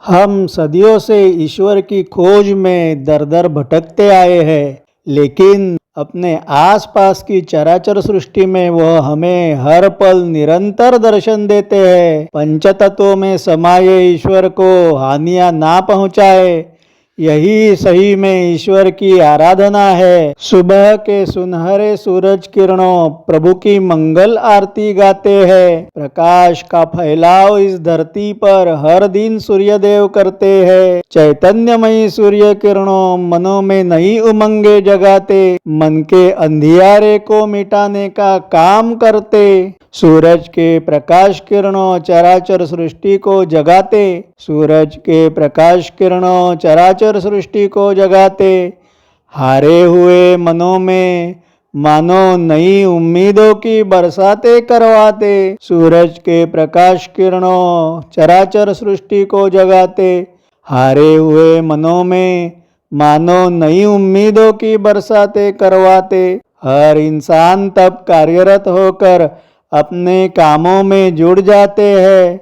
हम सदियों से ईश्वर की खोज में दर दर भटकते आए हैं, लेकिन अपने आसपास की चराचर सृष्टि में वह हमें हर पल निरंतर दर्शन देते हैं। पंचतत्वों में समाये ईश्वर को हानियां ना पहुंचाए, यही सही में ईश्वर की आराधना है। सुबह के सुनहरे सूरज किरणों प्रभु की मंगल आरती गाते हैं। प्रकाश का फैलाव इस धरती पर हर दिन सूर्यदेव करते हैं। चैतन्यमयी सूर्य किरणों मनों में नई उमंगे जगाते, मन के अंधियारे को मिटाने का काम करते। सूरज के प्रकाश किरणों चराचर सृष्टि को जगाते, सूरज के प्रकाश किरणों चराचर सृष्टि को जगाते। हारे हुए मनों में मानो नई उम्मीदों की बरसातें करवाते। सूरज के प्रकाश किरणों चराचर सृष्टि को जगाते, हारे हुए मनों में मानो नई उम्मीदों की बरसातें करवाते। हर इंसान तब कार्यरत होकर अपने कामों में जुड़ जाते हैं।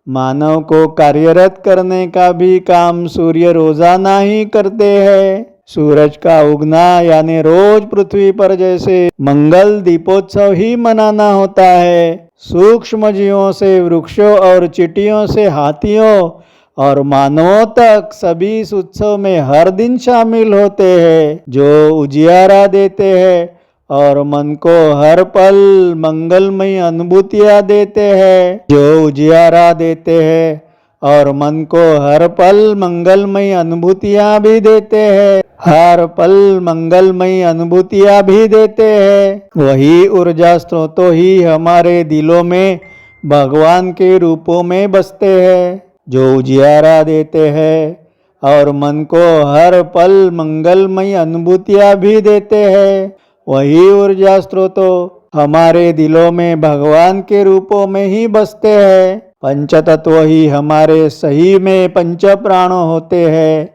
मानव को कार्यरत करने का भी काम सूर्य रोजाना ही करते हैं। सूरज का उगना यानी रोज पृथ्वी पर जैसे मंगल दीपोत्सव ही मनाना होता है। सूक्ष्म जीवों से वृक्षों और चींटियों से हाथियों और मानवों तक सभी इस उत्सव में हर दिन शामिल होते हैं, जो उजियारा देते हैं और मन को हर पल मंगलमयी अनुभूतियां देते हैं। जो उजियारा देते हैं और मन को हर पल मंगलमयी अनुभूतियां भी देते हैं, हर पल मंगलमयी अनुभूतियां भी देते हैं। वही ऊर्जा स्रोतों ही हमारे दिलों में भगवान के रूपों में बसते हैं, जो उजियारा देते हैं और मन को हर पल मंगलमयी अनुभूतियां भी देते हैं। वही ऊर्जा स्रोतों हमारे दिलों में भगवान के रूपों में ही बसते हैं। पंचतत्व ही हमारे सही में पंच प्राणों होते हैं।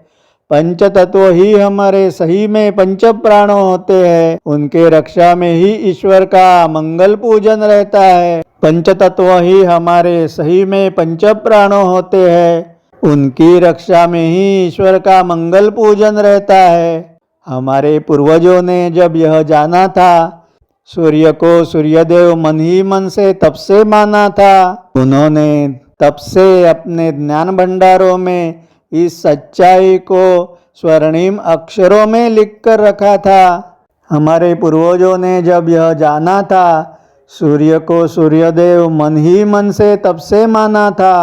पंचतत्व ही हमारे सही में पंच प्राणों होते हैं। उनके रक्षा में ही ईश्वर का मंगल पूजन रहता है। पंचतत्व ही हमारे सही में पंच प्राणों होते हैं। उनकी रक्षा में ही ईश्वर का मंगल पूजन रहता है। हमारे पूर्वजों ने जब यह जाना था, सूर्य को सूर्यदेव मन ही मन से तब से माना था। उन्होंने तब से अपने ज्ञान भंडारों में इस सच्चाई को स्वर्णिम अक्षरों में लिख कर रखा था। हमारे पूर्वजों ने जब यह जाना था, सूर्य को सूर्यदेव मन ही मन से तब से माना था।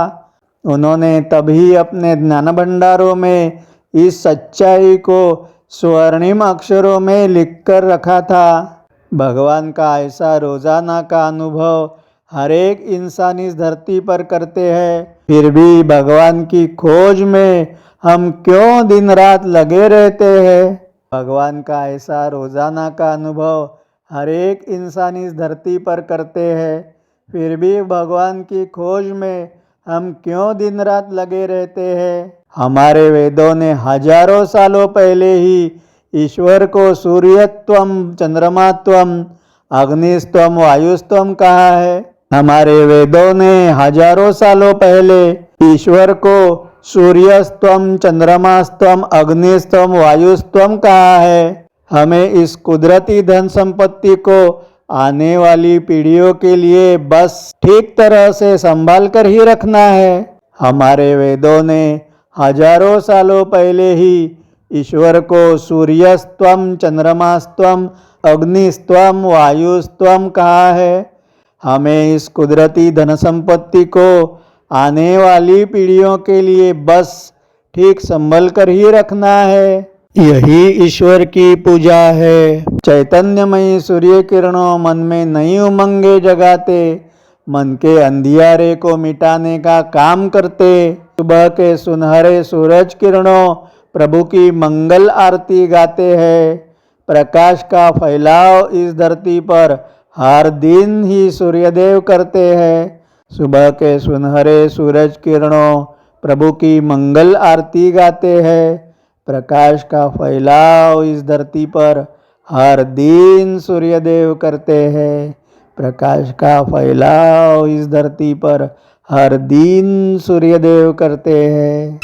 उन्होंने तभी अपने ज्ञान भंडारों में इस सच्चाई को स्वर्णिम अक्षरों में लिखकर रखा था। भगवान का ऐसा रोजाना का अनुभव हर एक इंसान इस धरती पर करते हैं, फिर भी भगवान की खोज में हम क्यों दिन रात लगे रहते हैं। भगवान का ऐसा रोजाना का अनुभव हर एक इंसान इस धरती पर करते हैं, फिर भी भगवान की खोज में हम क्यों दिन रात लगे रहते हैं। हमारे वेदों ने हजारों सालों पहले ही ईश्वर को सूर्यत्वम, चंद्रमात्वम, अग्निस्त्वम, वायुस्त्वम कहा है। हमारे वेदों ने हजारों सालों पहले ईश्वर को सूर्यस्त्वम, चंद्रमास्त्वम, अग्निस्त्वम, वायुस्त्वम कहा है। हमें इस कुदरती धन संपत्ति को आने वाली पीढ़ियों के लिए बस ठीक तरह से संभाल कर ही रखना है। हमारे वेदों ने हजारों सालों पहले ही ईश्वर को सूर्यस्त्वम, चंद्रमास्त्वम, अग्निस्त्वम, वायुस्त्वम कहा है। हमें इस कुदरती धन संपत्ति को आने वाली पीढ़ियों के लिए बस ठीक संभल कर ही रखना है। यही ईश्वर की पूजा है। चैतन्यमयी सूर्य किरणों मन में नई उमंगे जगाते, मन के अंधियारे को मिटाने का काम करते। सुबह के सुनहरे सूरज किरणों प्रभु की मंगल आरती गाते हैं। प्रकाश का फैलाव इस धरती पर हर दिन ही सूर्यदेव करते हैं। सुबह के सुनहरे सूरज किरणों प्रभु की मंगल आरती गाते हैं। प्रकाश का फैलाव इस धरती पर हर दिन सूर्यदेव करते हैं। प्रकाश का फैलाव इस धरती पर हर दिन सूर्यदेव करते हैं।